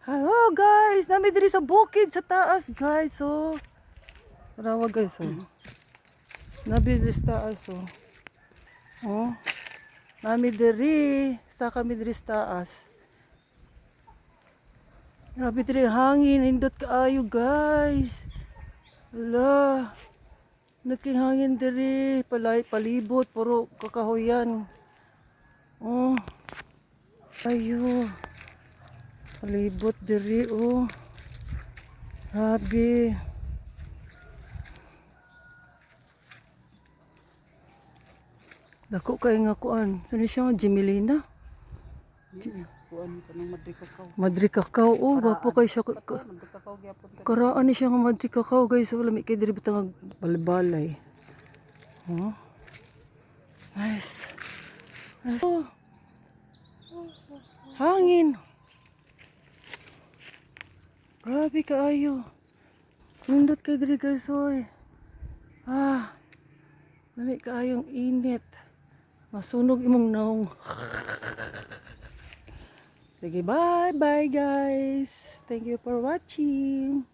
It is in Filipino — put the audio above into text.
Hello guys, nami diri sa bukid sa taas guys. So, tarawa guys. Oh. Nabi diri sa taas. Oh, nami diri sa kami diri sa taas. Grabe diri hangin, indot kaayo guys. Hala. Naking hangin diri, palibot, puro kakahoyan. Oh. Ayo. Palibot diri oh. Grabe. Dako kay nga kuan. Sino siya nga Jimelina? Kuan ka ng Madri Kakao. Madri Kakao. Oh, wapo kay siya. Madri Kakao gyapon ka. Karaan ni siya nga Madri Kakao guys. So, lami kay diri bitang balbalay. Oh. Nice. Nice. Oh. Hangin. Grabe kaayo. Nindot kay diri guys oy. Ah. Lami kaayong init. Masunog imong naong. Sige, bye bye guys. Thank you for watching.